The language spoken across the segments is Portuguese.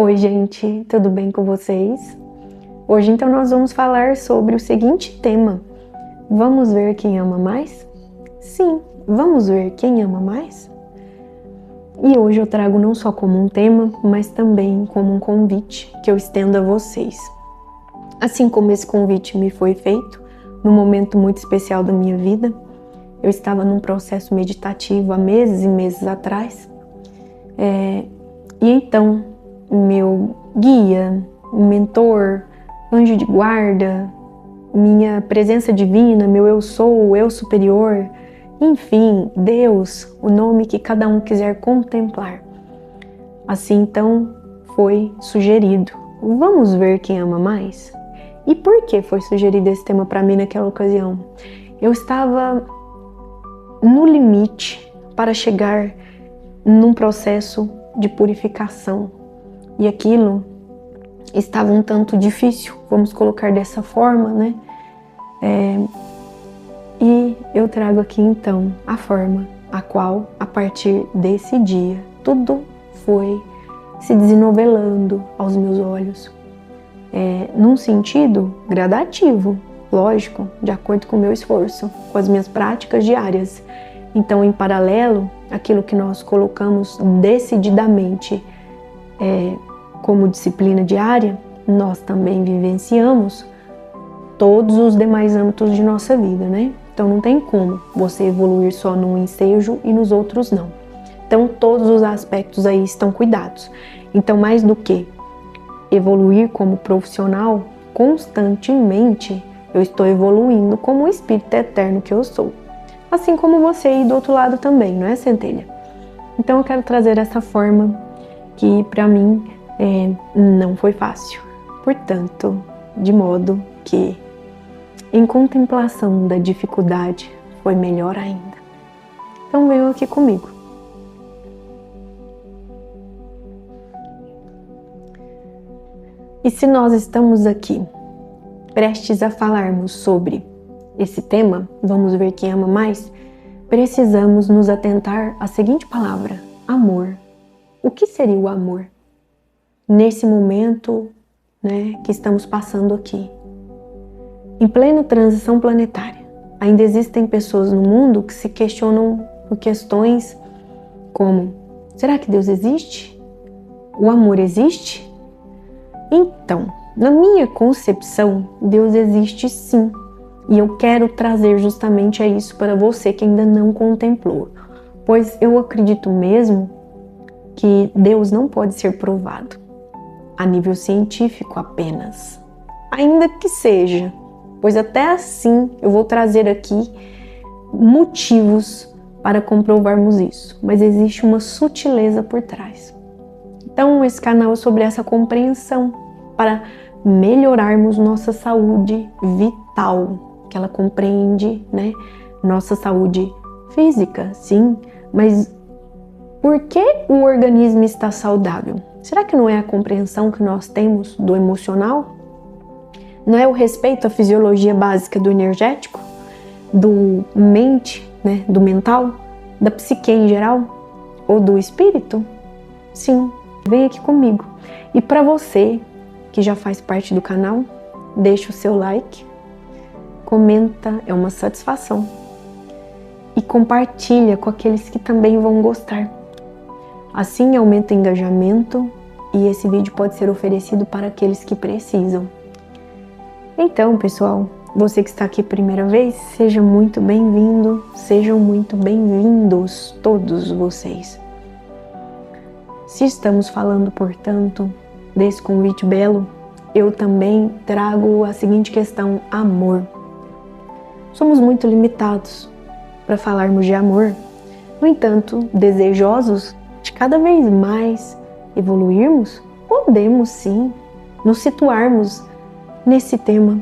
Oi gente, tudo bem com vocês? Hoje então nós vamos falar sobre o seguinte tema: vamos ver quem ama mais? Sim, vamos ver quem ama mais? E hoje eu trago não só como um tema, mas também como um convite que eu estendo a vocês. Assim como esse convite me foi feito num momento muito especial da minha vida, eu estava num processo meditativo há meses e meses atrás, e então meu guia, mentor, anjo de guarda, minha presença divina, meu eu sou, o eu superior, enfim, Deus, o nome que cada um quiser contemplar. Assim então foi sugerido: vamos ver quem ama mais? E por que foi sugerido esse tema para mim naquela ocasião? Eu estava no limite para chegar num processo de purificação. E aquilo estava um tanto difícil, vamos colocar dessa forma, né? E eu trago aqui então a forma a qual, a partir desse dia, tudo foi se desnovelando aos meus olhos. Num sentido gradativo, lógico, de acordo com o meu esforço, com as minhas práticas diárias. Então, em paralelo, aquilo que nós colocamos decididamente como disciplina diária, nós também vivenciamos todos os demais âmbitos de nossa vida, né? Então não tem como você evoluir só num ensejo e nos outros não. Então todos os aspectos aí estão cuidados. Então, mais do que evoluir como profissional, constantemente eu estou evoluindo como o espírito eterno que eu sou. Assim como você aí do outro lado também, não é, Centelha? Então eu quero trazer essa forma que para mim não foi fácil. Portanto, de modo que em contemplação da dificuldade foi melhor ainda. Então venham aqui comigo. E se nós estamos aqui prestes a falarmos sobre esse tema, vamos ver quem ama mais, precisamos nos atentar à seguinte palavra: amor. O que seria o amor? Nesse momento, né, que estamos passando aqui, em plena transição planetária, ainda existem pessoas no mundo que se questionam por questões como: será que Deus existe? O amor existe? Então, na minha concepção, Deus existe sim. E eu quero trazer justamente isso para você que ainda não contemplou, pois eu acredito mesmo que Deus não pode ser provado a nível científico apenas, ainda que seja, pois até assim eu vou trazer aqui motivos para comprovarmos isso, mas existe uma sutileza por trás. Então esse canal é sobre essa compreensão, para melhorarmos nossa saúde vital, que ela compreende, né, nossa saúde física, sim, mas por que o organismo está saudável? Será que não é a compreensão que nós temos do emocional? Não é o respeito à fisiologia básica do energético, do mente, né, do mental, da psique em geral, ou do espírito? Sim, vem aqui comigo. E para você que já faz parte do canal, deixa o seu like, comenta, é uma satisfação, e compartilha com aqueles que também vão gostar. Assim aumenta o engajamento e esse vídeo pode ser oferecido para aqueles que precisam. Então, pessoal, você que está aqui primeira vez, seja muito bem-vindo, sejam muito bem-vindos todos vocês. Se estamos falando, portanto, desse convite belo, eu também trago a seguinte questão: amor. Somos muito limitados para falarmos de amor, no entanto, desejosos de cada vez mais evoluirmos, podemos sim nos situarmos nesse tema,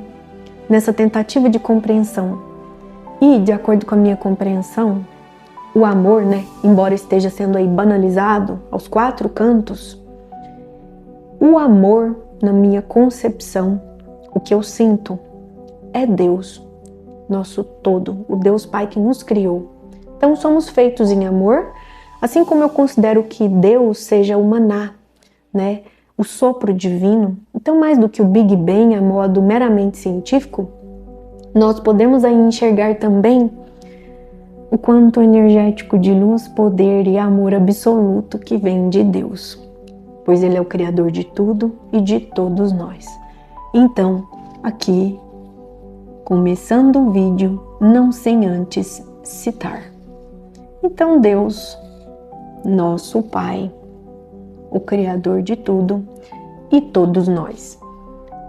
nessa tentativa de compreensão. E, de acordo com a minha compreensão, o amor, né, embora esteja sendo aí banalizado aos quatro cantos, o amor, na minha concepção, o que eu sinto, é Deus, nosso todo, o Deus Pai que nos criou. Então somos feitos em amor, assim como eu considero que Deus seja o maná, né? o sopro divino, então mais do que o Big Bang a modo meramente científico, nós podemos aí enxergar também o quanto energético de luz, poder e amor absoluto que vem de Deus, pois Ele é o Criador de tudo e de todos nós. Então, aqui, começando o vídeo, não sem antes citar. Então Deus, nosso Pai, o Criador de tudo e todos nós.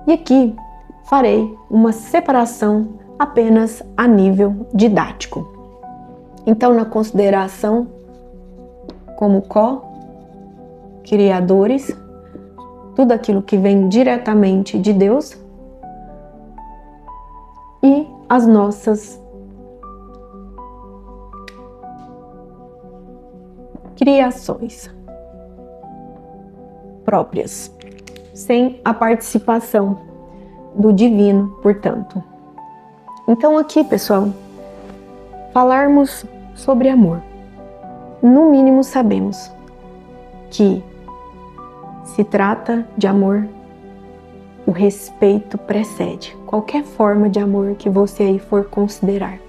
E aqui farei uma separação apenas a nível didático. Então, na consideração como co-criadores, tudo aquilo que vem diretamente de Deus e as nossas criações próprias, sem a participação do divino, portanto. Então aqui, pessoal, falarmos sobre amor. No mínimo sabemos que se trata de amor, o respeito precede qualquer forma de amor que você aí for considerar.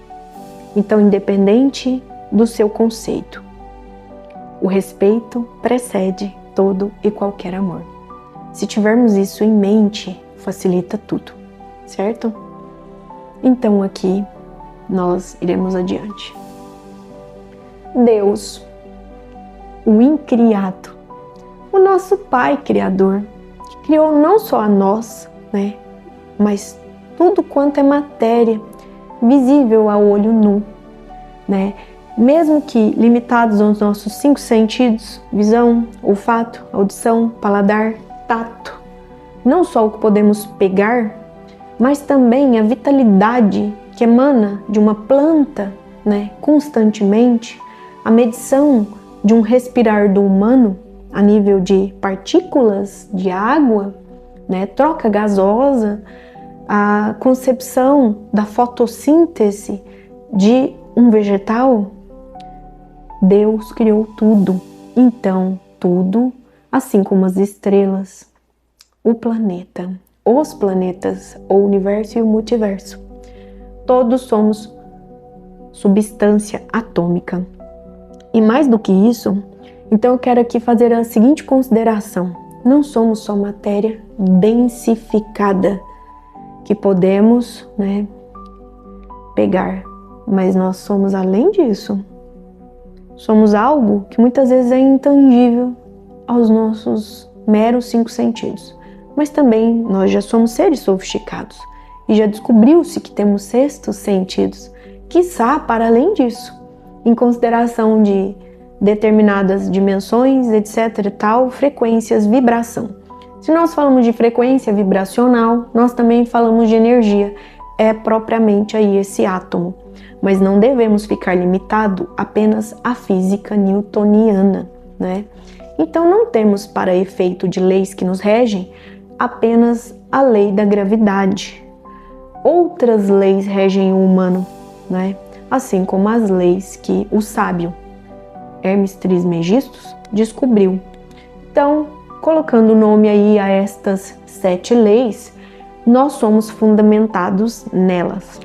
Então, independente do seu conceito, o respeito precede todo e qualquer amor. Se tivermos isso em mente, facilita tudo, certo? Então aqui nós iremos adiante. Deus, o incriado, o nosso Pai Criador, que criou não só a nós, né, mas tudo quanto é matéria, visível ao olho nu, né? Mesmo que limitados aos nossos 5 sentidos, visão, olfato, audição, paladar, tato, não só o que podemos pegar, mas também a vitalidade que emana de uma planta, né, constantemente, a medição de um respirar do humano a nível de partículas de água, né, troca gasosa, a concepção da fotossíntese de um vegetal. Deus criou tudo, então tudo, assim como as estrelas, o planeta, os planetas, o universo e o multiverso. Todos somos substância atômica. E mais do que isso, então eu quero aqui fazer a seguinte consideração: não somos só matéria densificada que podemos, né, pegar, mas nós somos além disso. Somos algo que muitas vezes é intangível aos nossos meros 5 sentidos. Mas também nós já somos seres sofisticados e já descobriu-se que temos 6º sentidos, quiçá para além disso, em consideração de determinadas dimensões, etc, tal, frequências, vibração. Se nós falamos de frequência vibracional, nós também falamos de energia, é propriamente aí esse átomo. Mas não devemos ficar limitado apenas à física newtoniana, né? Então não temos para efeito de leis que nos regem apenas a lei da gravidade. Outras leis regem o humano, né? Assim como as leis que o sábio Hermes Trismegistus descobriu. Então, colocando o nome aí a estas 7 leis, nós somos fundamentados nelas,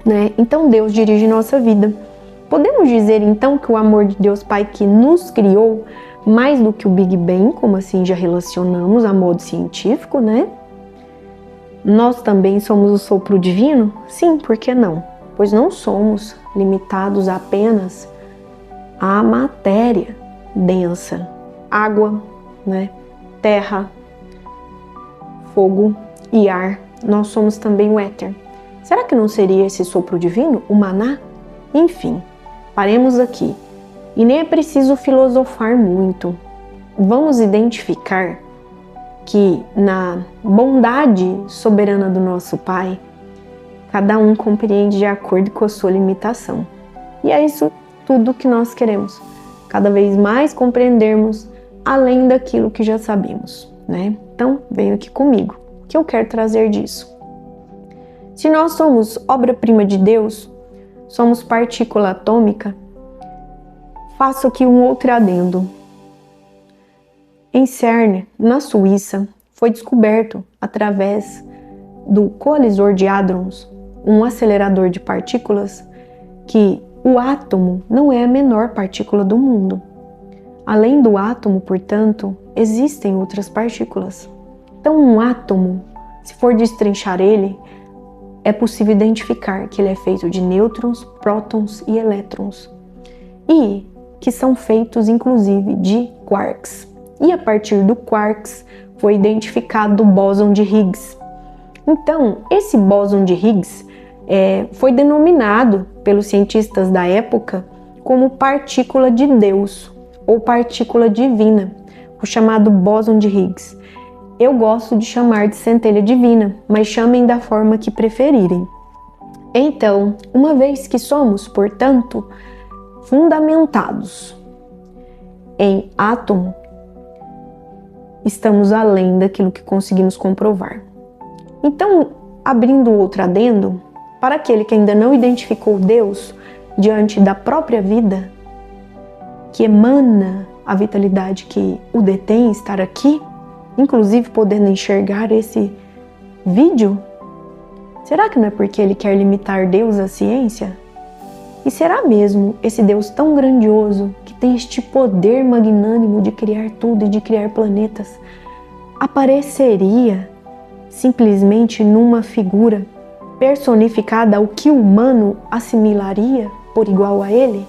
né? Então Deus dirige nossa vida. Podemos dizer então que o amor de Deus Pai que nos criou, mais do que o Big Bang, como assim já relacionamos a modo científico, né? Nós também somos o sopro divino? Sim, por que não? Pois não somos limitados apenas à matéria densa, água, né? Terra, fogo e ar. Nós somos também o éter. Será que não seria esse sopro divino, o maná? Enfim, paremos aqui. E nem é preciso filosofar muito. Vamos identificar que na bondade soberana do nosso Pai, cada um compreende de acordo com a sua limitação. E é isso tudo que nós queremos. Cada vez mais compreendermos além daquilo que já sabemos, né? Então, venha aqui comigo, que eu quero trazer disso. Se nós somos obra-prima de Deus, somos partícula atômica, faço aqui um outro adendo. Em CERN, na Suíça, foi descoberto através do colisor de hadrons, um acelerador de partículas, que o átomo não é a menor partícula do mundo. Além do átomo, portanto, existem outras partículas. Então, um átomo, se for destrinchar ele, é possível identificar que ele é feito de nêutrons, prótons e elétrons, e que são feitos, inclusive, de quarks. E a partir do quarks foi identificado o bóson de Higgs. Então, esse bóson de Higgs foi denominado pelos cientistas da época como partícula de Deus ou partícula divina, o chamado bóson de Higgs. Eu gosto de chamar de centelha divina, mas chamem da forma que preferirem. Então, uma vez que somos, portanto, fundamentados em átomo, estamos além daquilo que conseguimos comprovar. Então, abrindo outro adendo, para aquele que ainda não identificou Deus diante da própria vida, que emana a vitalidade que o detém estar aqui, inclusive podendo enxergar esse vídeo, será que não é porque ele quer limitar Deus à ciência? E será mesmo esse Deus tão grandioso, que tem este poder magnânimo de criar tudo e de criar planetas, apareceria simplesmente numa figura personificada ao que o humano assimilaria por igual a ele?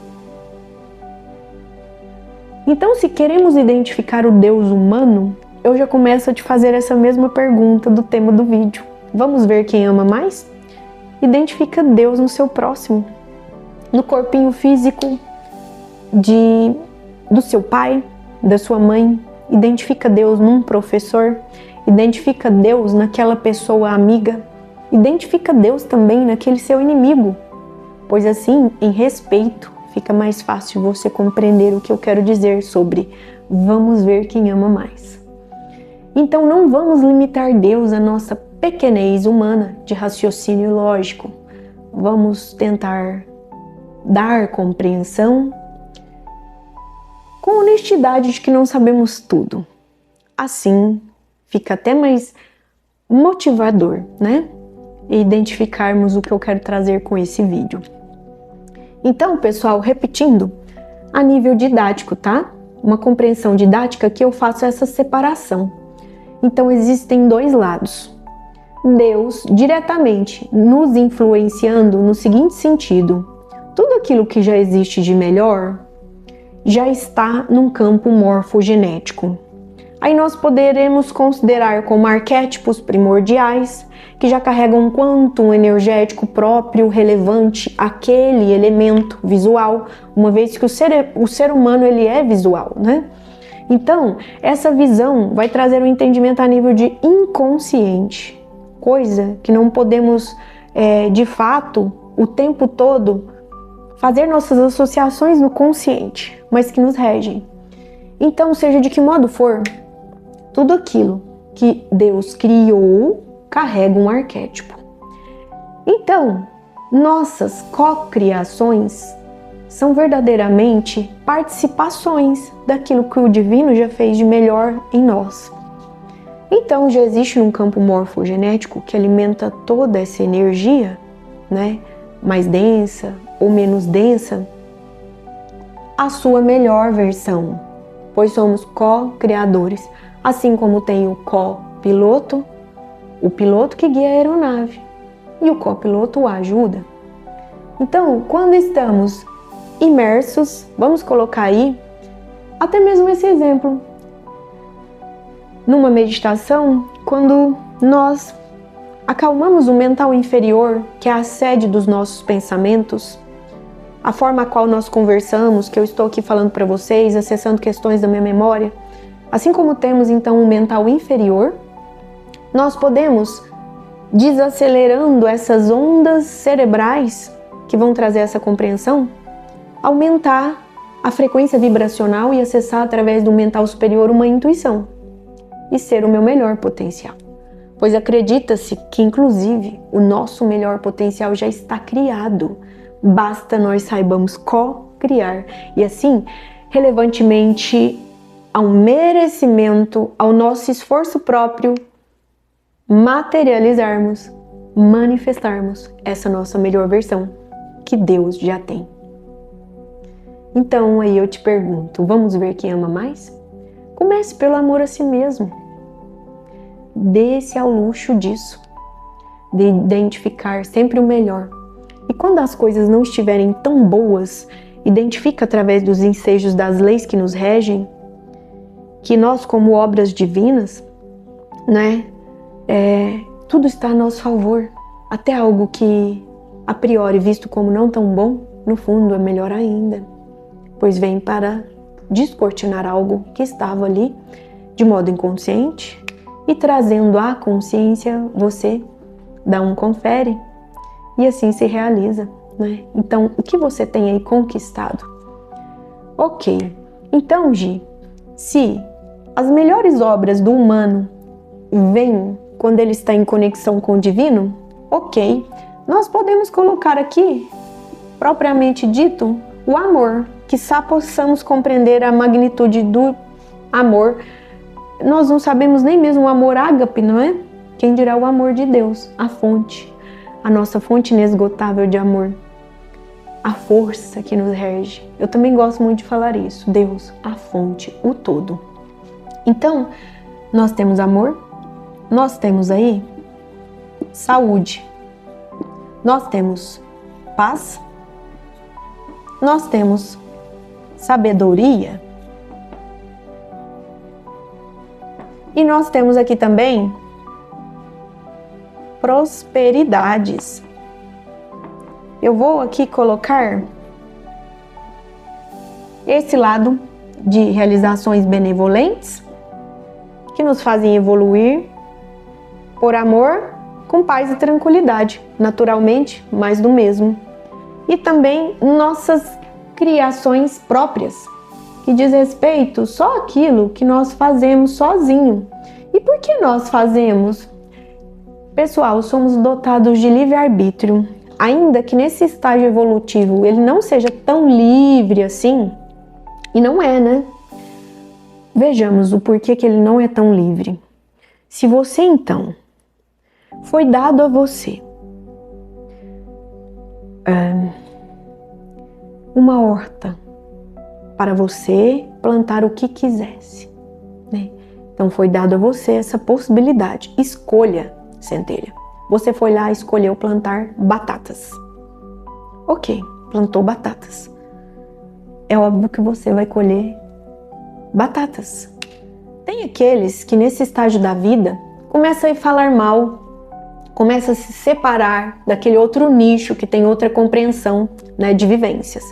Então, se queremos identificar o Deus humano, eu já começo a te fazer essa mesma pergunta do tema do vídeo. Vamos ver quem ama mais? Identifica Deus no seu próximo, no corpinho físico do seu pai, da sua mãe. Identifica Deus num professor, identifica Deus naquela pessoa amiga, identifica Deus também naquele seu inimigo, pois assim, em respeito, fica mais fácil você compreender o que eu quero dizer sobre vamos ver quem ama mais. Então não vamos limitar Deus à nossa pequenez humana de raciocínio lógico. Vamos tentar dar compreensão com honestidade de que não sabemos tudo. Assim, fica até mais motivador, né? E identificarmos o que eu quero trazer com esse vídeo. Então, pessoal, repetindo, a nível didático, tá? Uma compreensão didática que eu faço essa separação. Então, existem dois lados. Deus diretamente nos influenciando no seguinte sentido: tudo aquilo que já existe de melhor já está num campo morfogenético. Aí nós poderemos considerar como arquétipos primordiais, que já carregam um quantum energético próprio, relevante àquele elemento visual, uma vez que o ser humano ele é visual, né? Então, essa visão vai trazer um entendimento a nível de inconsciente, coisa que não podemos, de fato, o tempo todo, fazer nossas associações no consciente, mas que nos regem. Então, seja de que modo for, tudo aquilo que Deus criou carrega um arquétipo. Então, nossas cocriações são verdadeiramente participações daquilo que o divino já fez de melhor em nós. Então, já existe um campo morfogenético que alimenta toda essa energia, né, mais densa ou menos densa, a sua melhor versão, pois somos co-criadores, assim como tem o co-piloto, o piloto que guia a aeronave, e o copiloto o ajuda. Então, quando estamos imersos, vamos colocar aí até mesmo esse exemplo, numa meditação, quando nós acalmamos o mental inferior, que é a sede dos nossos pensamentos, a forma a qual nós conversamos, que eu estou aqui falando para vocês, acessando questões da minha memória, assim como temos então um mental inferior, nós podemos, desacelerando essas ondas cerebrais que vão trazer essa compreensão, aumentar a frequência vibracional e acessar através do mental superior uma intuição e ser o meu melhor potencial. Pois acredita-se que, inclusive, o nosso melhor potencial já está criado. Basta nós saibamos co-criar e, assim, relevantemente ao merecimento, ao nosso esforço próprio, materializarmos, manifestarmos essa nossa melhor versão que Deus já tem. Então aí eu te pergunto, vamos ver quem ama mais? Comece pelo amor a si mesmo. Dê-se ao luxo disso, de identificar sempre o melhor. E quando as coisas não estiverem tão boas, identifica através dos ensejos das leis que nos regem, que nós como obras divinas, né, tudo está a nosso favor. Até algo que a priori visto como não tão bom, no fundo é melhor ainda, pois vem para descortinar algo que estava ali de modo inconsciente e trazendo à consciência, você dá um confere e assim se realiza, né? Então, o que você tem aí conquistado? Ok, então, Gi, se as melhores obras do humano vêm quando ele está em conexão com o divino, ok, nós podemos colocar aqui, propriamente dito, o amor, quizá possamos compreender a magnitude do amor. Nós não sabemos nem mesmo o amor ágape, não é? Quem dirá o amor de Deus, a fonte, a nossa fonte inesgotável de amor, a força que nos rege. Eu também gosto muito de falar isso, Deus, a fonte, o todo. Então, nós temos amor, nós temos aí saúde, nós temos paz, nós temos sabedoria e nós temos aqui também prosperidades. Eu vou aqui colocar esse lado de realizações benevolentes que nos fazem evoluir por amor, com paz e tranquilidade, naturalmente, mais do mesmo. E também nossas criações próprias, que diz respeito só àquilo que nós fazemos sozinho. E por que nós fazemos? Pessoal, somos dotados de livre-arbítrio, ainda que nesse estágio evolutivo ele não seja tão livre assim, e não é, né? Vejamos o porquê que ele não é tão livre. Se você então foi dado a você uma horta para você plantar o que quisesse, né? Então foi dado a você essa possibilidade. Escolha, centelha. Você foi lá e escolheu plantar batatas. Ok, plantou batatas. É óbvio que você vai colher batatas. Tem aqueles que nesse estágio da vida começam a falar mal, começa a se separar daquele outro nicho que tem outra compreensão, né, de vivências.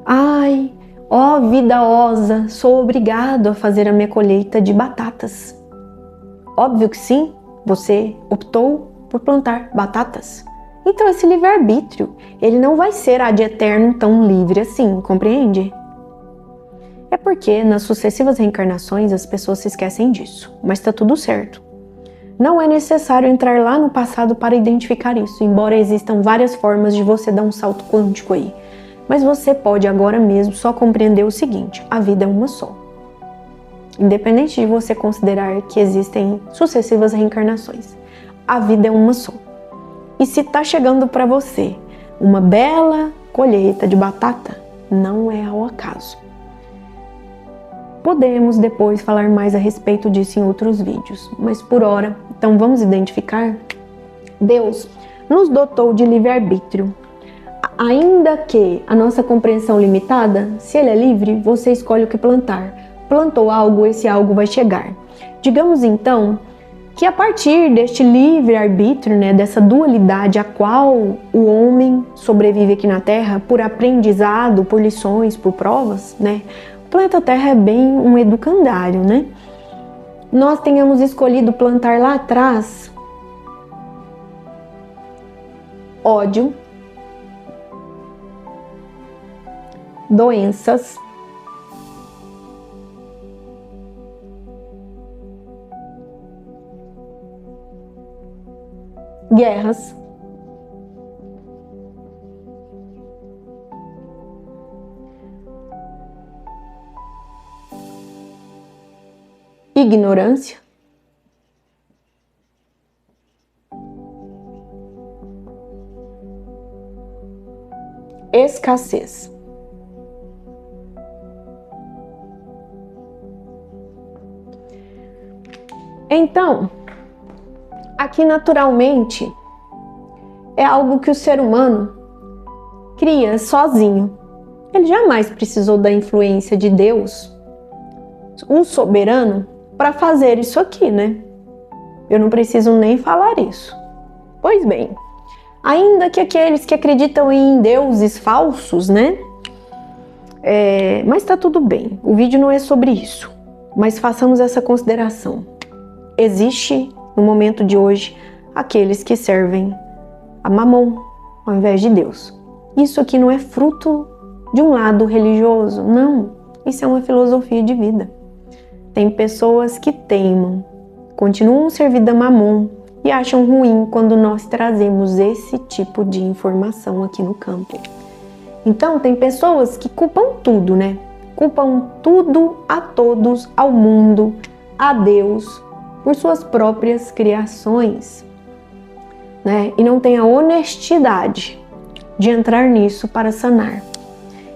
Ai, ó vida osa, sou obrigado a fazer a minha colheita de batatas. Óbvio que sim, você optou por plantar batatas. Então esse livre-arbítrio, ele não vai ser ad eterno tão livre assim, compreende? É porque nas sucessivas reencarnações as pessoas se esquecem disso, mas tá tudo certo. Não é necessário entrar lá no passado para identificar isso, embora existam várias formas de você dar um salto quântico aí. Mas você pode agora mesmo só compreender o seguinte: a vida é uma só. Independente de você considerar que existem sucessivas reencarnações, a vida é uma só. E se está chegando para você uma bela colheita de batata, não é ao acaso. Podemos depois falar mais a respeito disso em outros vídeos, mas por hora, então vamos identificar? Deus nos dotou de livre-arbítrio. Ainda que a nossa compreensão limitada, se ele é livre, você escolhe o que plantar. Plantou algo, esse algo vai chegar. Digamos então que a partir deste livre-arbítrio, né, dessa dualidade a qual o homem sobrevive aqui na Terra, por aprendizado, por lições, por provas, né? O planeta Terra é bem um educandário, né? Nós tenhamos escolhido plantar lá atrás ódio, doenças, guerras, ignorância. Escassez. Então, aqui naturalmente é algo que o ser humano cria sozinho. Ele jamais precisou da influência de Deus, um soberano, para fazer isso aqui, né? Eu não preciso nem falar isso. Pois bem, ainda que aqueles que acreditam em deuses falsos, né? Mas tá tudo bem, o vídeo não é sobre isso. Mas façamos essa consideração. Existe, no momento de hoje, aqueles que servem a Mamon ao invés de Deus. Isso aqui não é fruto de um lado religioso, não. Isso é uma filosofia de vida. Tem pessoas que teimam, continuam servindo a Mamon e acham ruim quando nós trazemos esse tipo de informação aqui no campo. Então, tem pessoas que culpam tudo, né? Culpam tudo, a todos, ao mundo, a Deus, por suas próprias criações, né? E não tem a honestidade de entrar nisso para sanar.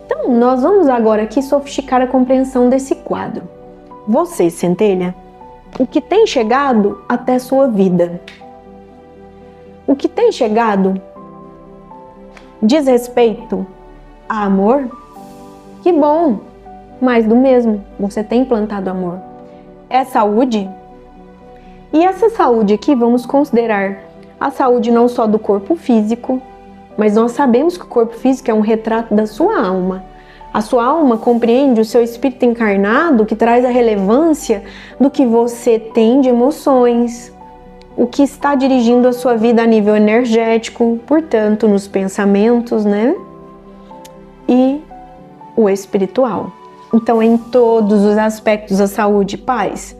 Então, nós vamos agora aqui sofisticar a compreensão desse quadro. Você, centelha, o que tem chegado até sua vida? O que tem chegado diz respeito a amor? Que bom! Mais do mesmo, você tem plantado amor. É saúde? E essa saúde aqui, vamos considerar a saúde não só do corpo físico, mas nós sabemos que o corpo físico é um retrato da sua alma. A sua alma compreende o seu espírito encarnado, que traz a relevância do que você tem de emoções, o que está dirigindo a sua vida a nível energético, portanto, nos pensamentos, né? E o espiritual. Então, em todos os aspectos da saúde, paz.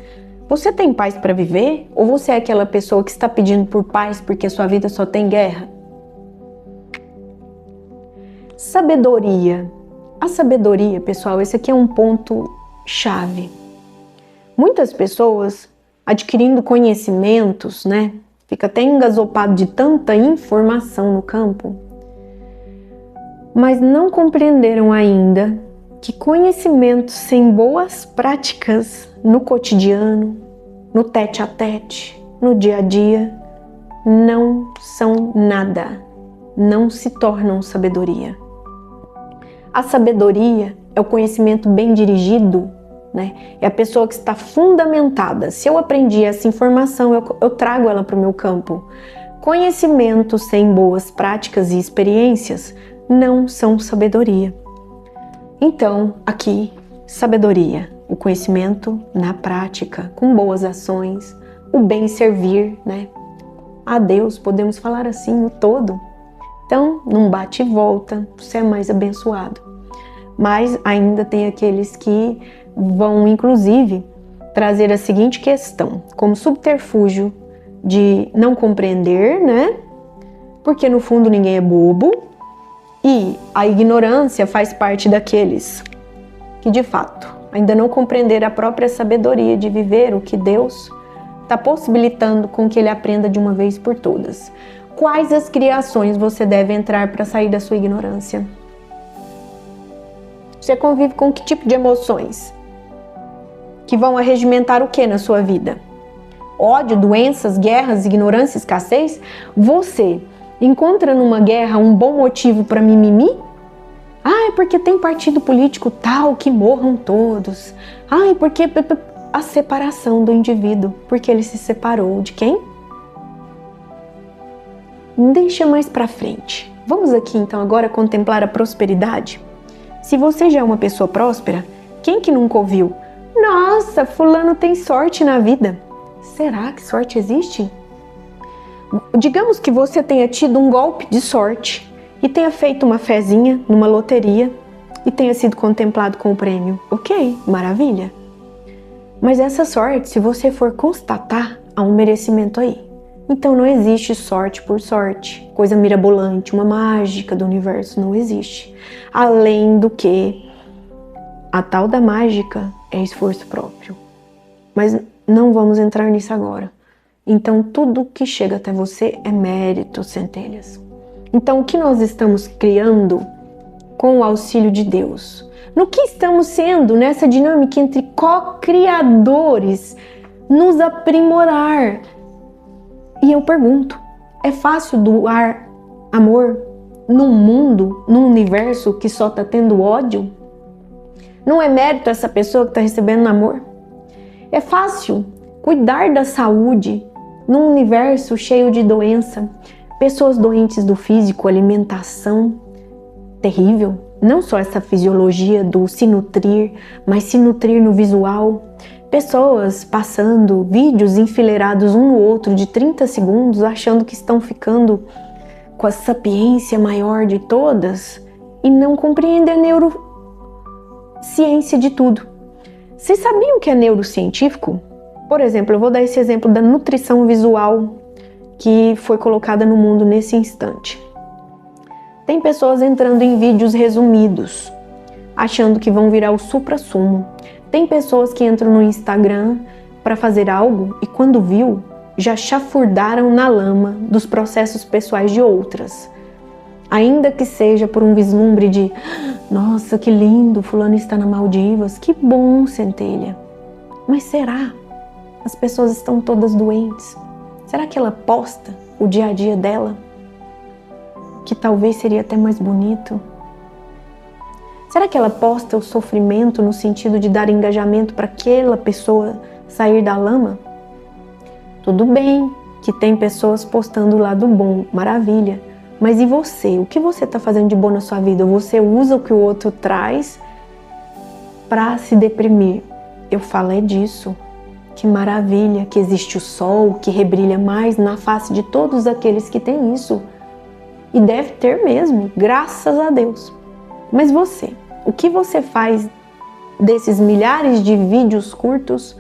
Você tem paz para viver? Ou você é aquela pessoa que está pedindo por paz porque a sua vida só tem guerra? Sabedoria. A sabedoria, pessoal, esse aqui é um ponto chave. Muitas pessoas adquirindo conhecimentos, né? Fica até engasopado de tanta informação no campo, mas não compreenderam ainda que conhecimentos sem boas práticas no cotidiano, no tete a tete, no dia a dia, não são nada, não se tornam sabedoria. A sabedoria é o conhecimento bem dirigido, né? É a pessoa que está fundamentada. Se eu aprendi essa informação, eu trago ela para o meu campo. Conhecimento sem boas práticas e experiências não são sabedoria. Então, aqui, sabedoria, o conhecimento na prática, com boas ações, o bem servir, né? A Deus, podemos falar assim, o todo. Então, não bate e volta, você é mais abençoado. Mas ainda tem aqueles que vão, inclusive, trazer a seguinte questão, como subterfúgio de não compreender, né? Porque no fundo ninguém é bobo. E a ignorância faz parte daqueles que, de fato, ainda não compreenderam a própria sabedoria de viver o que Deus está possibilitando com que ele aprenda de uma vez por todas. Quais as criações você deve entrar para sair da sua ignorância? Você convive com que tipo de emoções? Que vão arregimentar o que na sua vida? Ódio, doenças, guerras, ignorância, escassez? Você encontra numa guerra um bom motivo para mimimi? Ah, é porque tem partido político tal que morram todos. Ah, é porque a separação do indivíduo, porque ele se separou de quem? Deixa mais para frente. Vamos aqui então agora contemplar a prosperidade. Se você já é uma pessoa próspera, quem que nunca ouviu? Nossa, fulano tem sorte na vida. Será que sorte existe? Digamos que você tenha tido um golpe de sorte e tenha feito uma fezinha numa loteria e tenha sido contemplado com o prêmio. Ok, maravilha. Mas essa sorte, se você for constatar, há um merecimento aí. Então não existe sorte por sorte, coisa mirabolante, uma mágica do universo, não existe. Além do que a tal da mágica é esforço próprio. Mas não vamos entrar nisso agora. Então, tudo que chega até você é mérito, centelhas. Então, o que nós estamos criando com o auxílio de Deus? No que estamos sendo nessa dinâmica entre co-criadores, nos aprimorar? E eu pergunto, é fácil doar amor num mundo, num universo que só está tendo ódio? Não é mérito essa pessoa que está recebendo amor? É fácil cuidar da saúde num universo cheio de doença, pessoas doentes do físico, alimentação terrível, não só essa fisiologia do se nutrir, mas se nutrir no visual, pessoas passando vídeos enfileirados um no outro de 30 segundos, achando que estão ficando com a sapiência maior de todas e não compreendem a neurociência de tudo. Vocês sabiam que é neurocientífico? Por exemplo, eu vou dar esse exemplo da nutrição visual que foi colocada no mundo nesse instante. Tem pessoas entrando em vídeos resumidos, achando que vão virar o suprassumo. Tem pessoas que entram no Instagram para fazer algo e quando viu, já chafurdaram na lama dos processos pessoais de outras. Ainda que seja por um vislumbre de nossa, que lindo, fulano está na Maldivas, que bom, centelha. Mas será? As pessoas estão todas doentes. Será que ela posta o dia a dia dela? Que talvez seria até mais bonito? Será que ela posta o sofrimento no sentido de dar engajamento para aquela pessoa sair da lama? Tudo bem que tem pessoas postando o lado bom, maravilha. Mas e você? O que você está fazendo de bom na sua vida? Você usa o que o outro traz para se deprimir? Eu falo é disso. Que maravilha que existe o sol que rebrilha mais na face de todos aqueles que têm isso. E deve ter mesmo, graças a Deus. Mas você, o que você faz desses milhares de vídeos curtos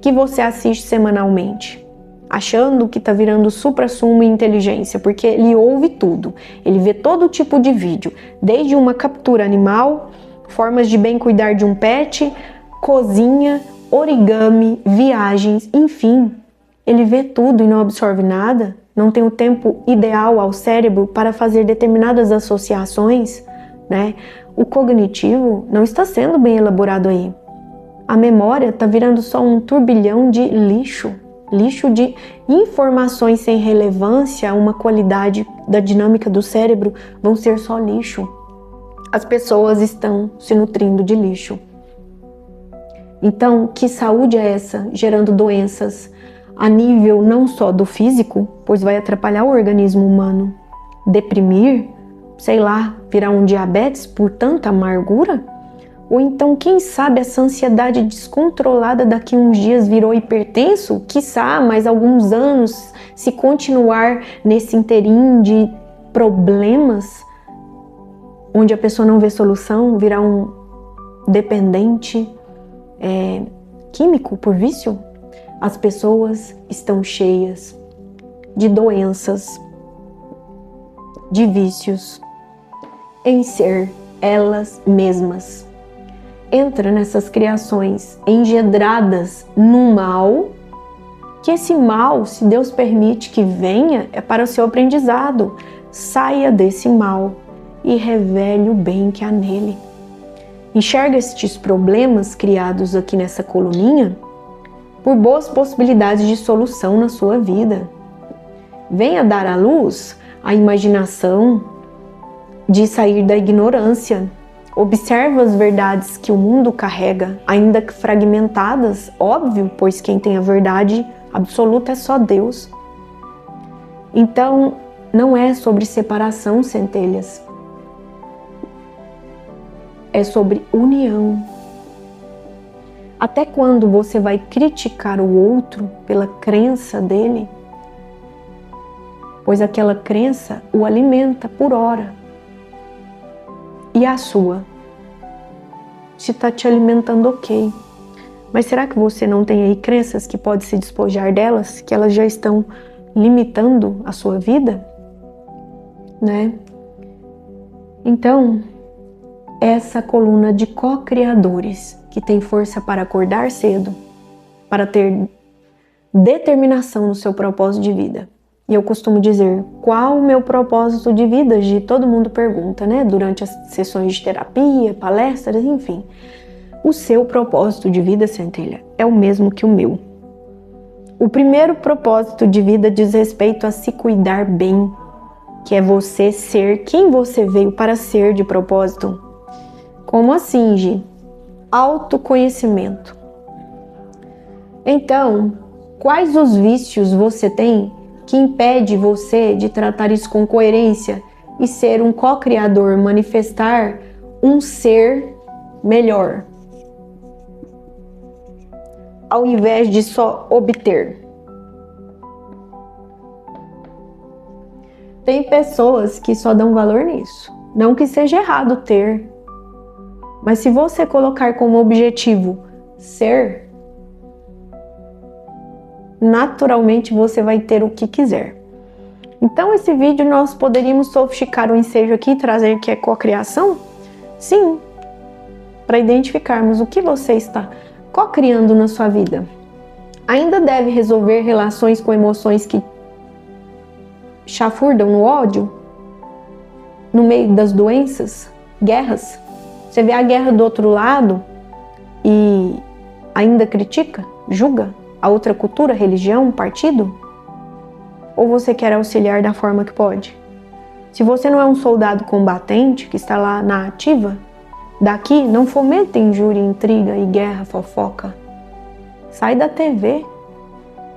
que você assiste semanalmente? Achando que está virando supra-sumo em inteligência, porque ele ouve tudo. Ele vê todo tipo de vídeo, desde uma captura animal, formas de bem cuidar de um pet, cozinha, origami, viagens, enfim. Ele vê tudo e não absorve nada. Não tem o tempo ideal ao cérebro para fazer determinadas associações, né? O cognitivo não está sendo bem elaborado aí. A memória está virando só um turbilhão de lixo de informações sem relevância, uma qualidade da dinâmica do cérebro vão ser só lixo. As pessoas estão se nutrindo de lixo. Então, que saúde é essa, gerando doenças a nível não só do físico, pois vai atrapalhar o organismo humano, deprimir, sei lá, virar um diabetes por tanta amargura? Ou então, quem sabe essa ansiedade descontrolada daqui uns dias virou hipertenso? Quiçá, mais alguns anos, se continuar nesse interim de problemas, onde a pessoa não vê solução, virar um dependente químico por vício? As pessoas estão cheias de doenças, de vícios, em ser elas mesmas. Entra nessas criações engendradas no mal, que esse mal, se Deus permite que venha, é para o seu aprendizado. Saia desse mal e revele o bem que há nele. Enxerga estes problemas criados aqui nessa coluninha por boas possibilidades de solução na sua vida. Venha dar à luz a imaginação de sair da ignorância. Observa as verdades que o mundo carrega, ainda que fragmentadas, óbvio, pois quem tem a verdade absoluta é só Deus. Então, não é sobre separação, centelhas. É sobre união. Até quando você vai criticar o outro pela crença dele? Pois aquela crença o alimenta por hora. E a sua? Se está te alimentando, ok. Mas será que você não tem aí crenças que pode se despojar delas, que elas já estão limitando a sua vida? Né? Então, essa coluna de co-criadores que tem força para acordar cedo, para ter determinação no seu propósito de vida. E eu costumo dizer, qual o meu propósito de vida? Todo mundo pergunta, né? Durante as sessões de terapia, palestras, enfim. O seu propósito de vida, Centelha, é o mesmo que o meu. O primeiro propósito de vida diz respeito a se cuidar bem, que é você ser quem você veio para ser de propósito. Como assim, Gi? Autoconhecimento. Então, quais os vícios você tem que impede você de tratar isso com coerência e ser um co-criador, manifestar um ser melhor, ao invés de só obter? Tem pessoas que só dão valor nisso. Não que seja errado ter, mas se você colocar como objetivo ser, naturalmente você vai ter o que quiser. Então esse vídeo nós poderíamos sofisticar o ensejo aqui e trazer que é cocriação? Sim, para identificarmos o que você está cocriando na sua vida. Ainda deve resolver relações com emoções que chafurdam no ódio, no meio das doenças, guerras. Você vê a guerra do outro lado e ainda critica, julga a outra cultura, religião, partido? Ou você quer auxiliar da forma que pode? Se você não é um soldado combatente que está lá na ativa, daqui não fomenta injúria, intriga e guerra, fofoca. Sai da TV.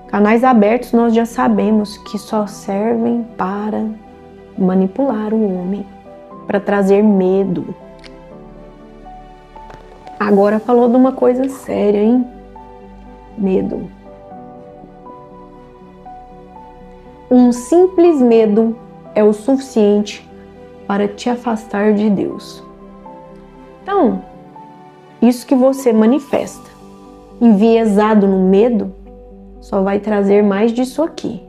Canais abertos nós já sabemos que só servem para manipular o homem, para trazer medo. Agora falou de uma coisa séria, hein? Medo. Um simples medo é o suficiente para te afastar de Deus. Então, isso que você manifesta, enviesado no medo, só vai trazer mais disso aqui.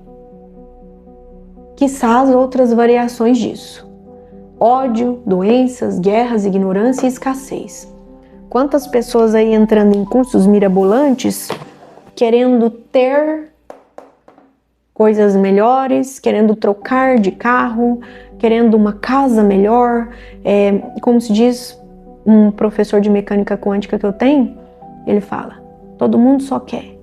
Quiçá as outras variações disso. Ódio, doenças, guerras, ignorância e escassez. Quantas pessoas aí entrando em cursos mirabolantes, querendo ter coisas melhores, querendo trocar de carro, querendo uma casa melhor. Como se diz, um professor de mecânica quântica que eu tenho, ele fala, todo mundo só quer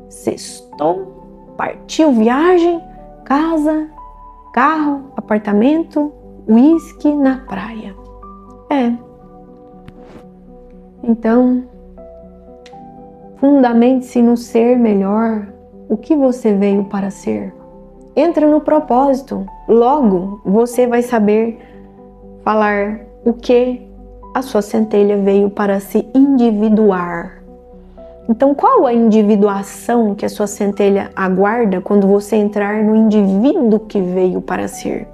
sextou, partiu, viagem, casa, carro, apartamento, uísque na praia. Então, fundamente-se no ser melhor, o que você veio para ser. Entra no propósito, logo você vai saber falar o que a sua centelha veio para se individuar. Então, qual a individuação que a sua centelha aguarda quando você entrar no indivíduo que veio para ser?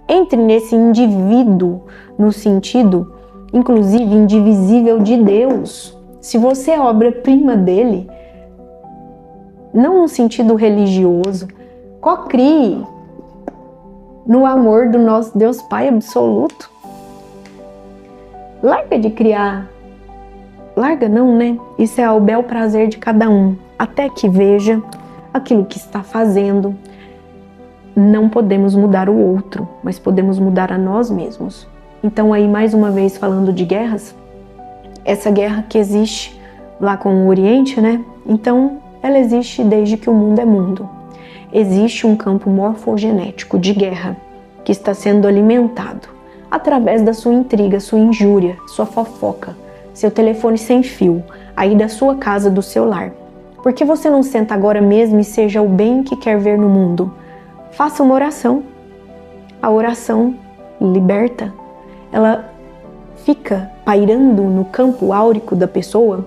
Entre nesse indivíduo no sentido, inclusive, indivisível de Deus. Se você é obra-prima dele, não no sentido religioso, cocrie no amor do nosso Deus Pai absoluto. Larga de criar. Larga não, né? Isso é ao bel prazer de cada um. Até que veja aquilo que está fazendo. Não podemos mudar o outro, mas podemos mudar a nós mesmos. Então aí, mais uma vez, falando de guerras, essa guerra que existe lá com o Oriente, né? Então, ela existe desde que o mundo é mundo. Existe um campo morfogenético de guerra que está sendo alimentado através da sua intriga, sua injúria, sua fofoca, seu telefone sem fio, aí da sua casa, do seu lar. Por que você não senta agora mesmo e seja o bem que quer ver no mundo? Faça uma oração. A oração liberta. Ela fica pairando no campo áurico da pessoa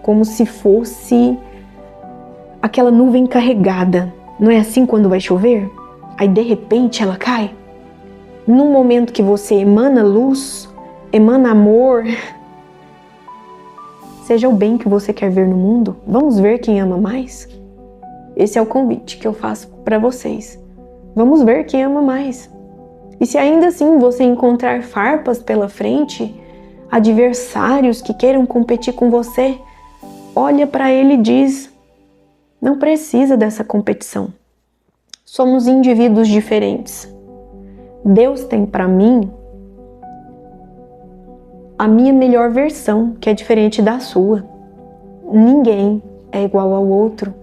como se fosse aquela nuvem carregada. Não é assim quando vai chover? Aí de repente ela cai. No momento que você emana luz, emana amor, seja o bem que você quer ver no mundo, vamos ver quem ama mais? Esse é o convite que eu faço para vocês. Vamos ver quem ama mais. E se ainda assim você encontrar farpas pela frente, adversários que queiram competir com você, olha para ele e diz, Não precisa dessa competição. Somos indivíduos diferentes. Deus tem para mim a minha melhor versão, que é diferente da sua. Ninguém é igual ao outro.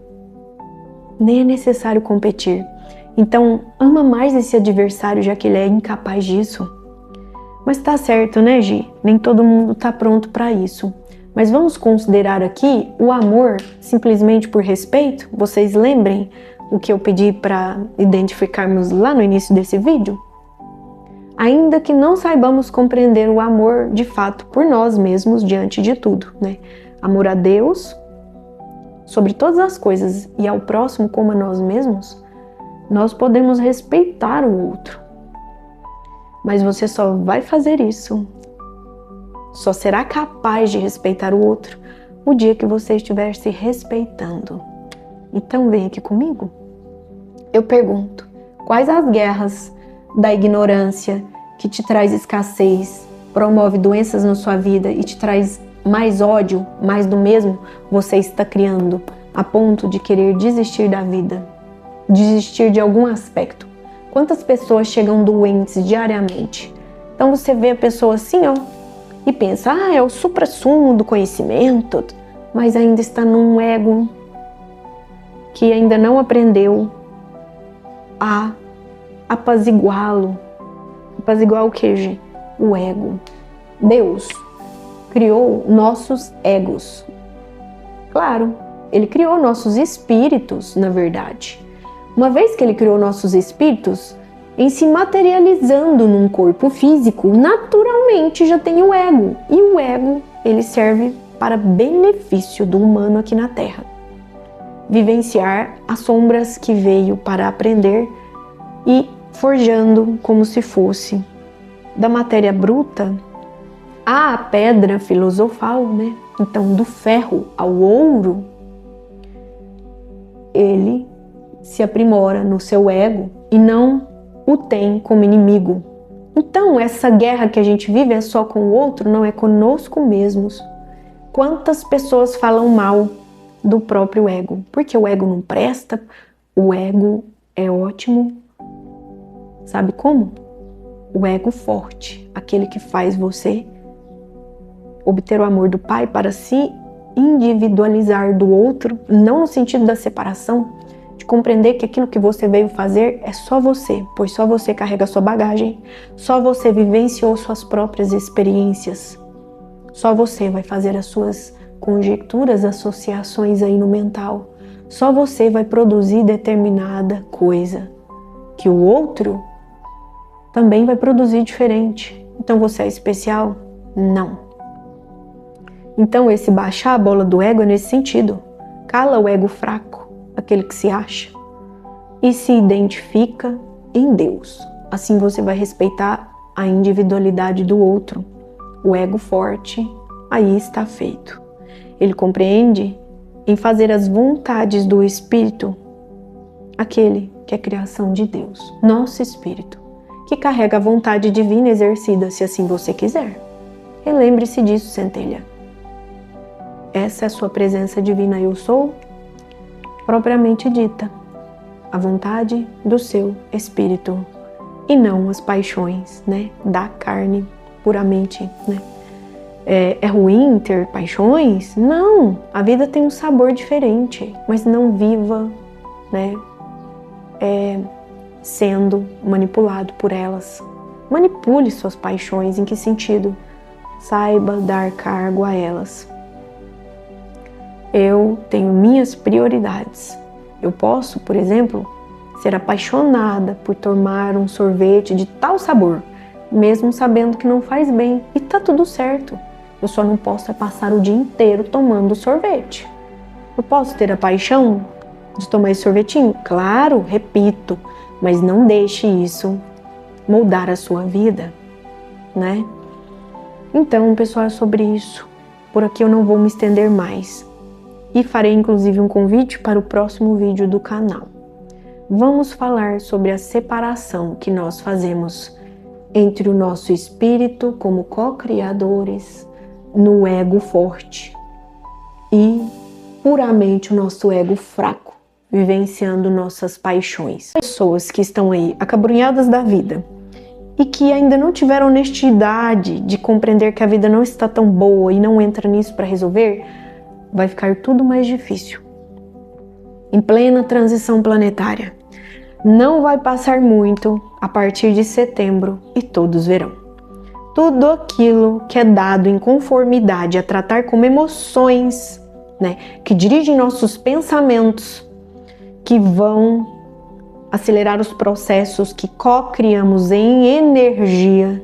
Nem é necessário competir. Então, ama mais esse adversário, já que ele é incapaz disso. Mas tá certo, né, Gi? Nem todo mundo tá pronto para isso. Mas vamos considerar aqui o amor simplesmente por respeito? Vocês lembrem o que eu pedi para identificarmos lá no início desse vídeo? Ainda que não saibamos compreender o amor de fato por nós mesmos diante de tudo, né? Amor a Deus sobre todas as coisas e ao próximo como a nós mesmos, nós podemos respeitar o outro. Mas você só vai fazer isso, só será capaz de respeitar o outro o dia que você estiver se respeitando. Então vem aqui comigo. Eu pergunto, quais as guerras da ignorância que te traz escassez, promove doenças na sua vida e te traz mais ódio, mais do mesmo, você está criando a ponto de querer desistir da vida, desistir de algum aspecto? Quantas pessoas chegam doentes diariamente? Então você vê a pessoa assim, ó, e pensa, é o suprassumo do conhecimento, mas ainda está num ego que ainda não aprendeu a apaziguá-lo. Apaziguar o que, gente? O ego. Deus criou nossos egos. Claro, Ele criou nossos espíritos, na verdade. Uma vez que Ele criou nossos espíritos, em se materializando num corpo físico, naturalmente já tem o ego. E o ego, ele serve para benefício do humano aqui na Terra. Vivenciar as sombras que veio para aprender e forjando como se fosse da matéria bruta à pedra filosofal, né? Então, do ferro ao ouro, ele se aprimora no seu ego e não o tem como inimigo. Então, essa guerra que a gente vive é só com o outro, não é conosco mesmos. Quantas pessoas falam mal do próprio ego? Porque o ego não presta, o ego é ótimo. Sabe como? O ego forte, aquele que faz você obter o amor do Pai para se individualizar do outro, não no sentido da separação, de compreender que aquilo que você veio fazer é só você, pois só você carrega a sua bagagem, só você vivenciou suas próprias experiências, só você vai fazer as suas conjecturas, associações aí no mental, só você vai produzir determinada coisa, que o outro também vai produzir diferente. Então você é especial? Não. Então esse baixar a bola do ego é nesse sentido. Cala o ego fraco, aquele que se acha, e se identifica em Deus. Assim você vai respeitar a individualidade do outro. O ego forte, aí está feito. Ele compreende em fazer as vontades do Espírito, aquele que é criação de Deus, nosso Espírito, que carrega a vontade divina exercida, se assim você quiser. Relembre-se disso, centelha. Essa é a sua presença divina, eu sou, propriamente dita, a vontade do seu espírito e não as paixões, né, da carne puramente, né? É ruim ter paixões? Não, a vida tem um sabor diferente, mas não viva, né, sendo manipulado por elas. Manipule suas paixões, em que sentido? Saiba dar cargo a elas. Eu tenho minhas prioridades. Eu posso, por exemplo, ser apaixonada por tomar um sorvete de tal sabor, mesmo sabendo que não faz bem, e tá tudo certo. Eu só não posso passar o dia inteiro tomando sorvete. Eu posso ter a paixão de tomar esse sorvetinho? Claro, repito, mas não deixe isso moldar a sua vida, né? Então, pessoal, é sobre isso. Por aqui eu não vou me estender mais. E farei inclusive um convite para o próximo vídeo do canal. Vamos falar sobre a separação que nós fazemos entre o nosso espírito como co-criadores, no ego forte, e puramente o nosso ego fraco, vivenciando nossas paixões. Pessoas que estão aí acabrunhadas da vida e que ainda não tiveram honestidade de compreender que a vida não está tão boa e não entra nisso para resolver, vai ficar tudo mais difícil. Em plena transição planetária. Não vai passar muito a partir de setembro e todos verão. Tudo aquilo que é dado em conformidade a tratar como emoções, que dirigem nossos pensamentos, que vão acelerar os processos que co-criamos em energia,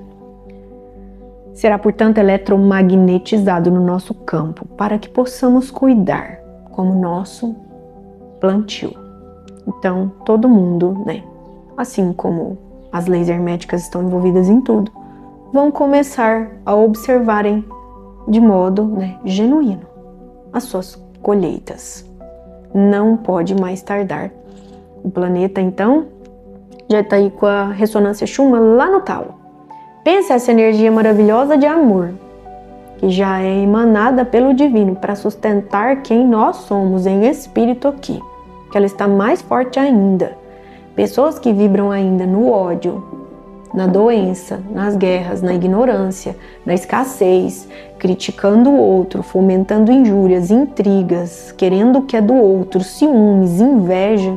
será, portanto, eletromagnetizado no nosso campo para que possamos cuidar como nosso plantio. Então, todo mundo, assim como as leis herméticas estão envolvidas em tudo, vão começar a observarem de modo genuíno as suas colheitas. Não pode mais tardar. O planeta, então, já está aí com a ressonância Schumann lá no talo. Pensa essa energia maravilhosa de amor, que já é emanada pelo divino para sustentar quem nós somos em espírito aqui, que ela está mais forte ainda. Pessoas que vibram ainda no ódio, na doença, nas guerras, na ignorância, na escassez, criticando o outro, fomentando injúrias, intrigas, querendo o que é do outro, ciúmes, inveja,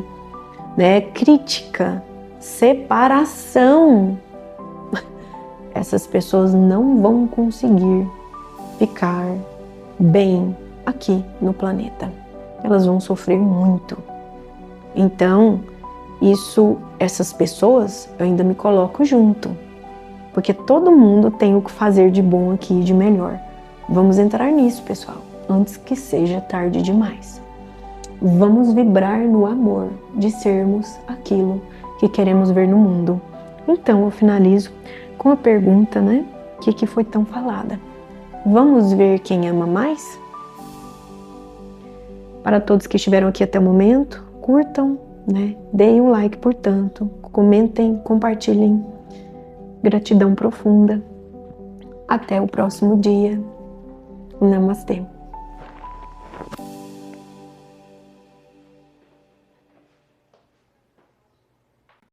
crítica, separação. Essas pessoas não vão conseguir ficar bem aqui no planeta. Elas vão sofrer muito. Então, essas pessoas, eu ainda me coloco junto, porque todo mundo tem o que fazer de bom aqui e de melhor. Vamos entrar nisso, pessoal, antes que seja tarde demais. Vamos vibrar no amor de sermos aquilo que queremos ver no mundo. Então, eu finalizo com a pergunta, que foi tão falada? Vamos ver quem ama mais? Para todos que estiveram aqui até o momento, curtam, deem um like, portanto, comentem, compartilhem. Gratidão profunda. Até o próximo dia. Namastê.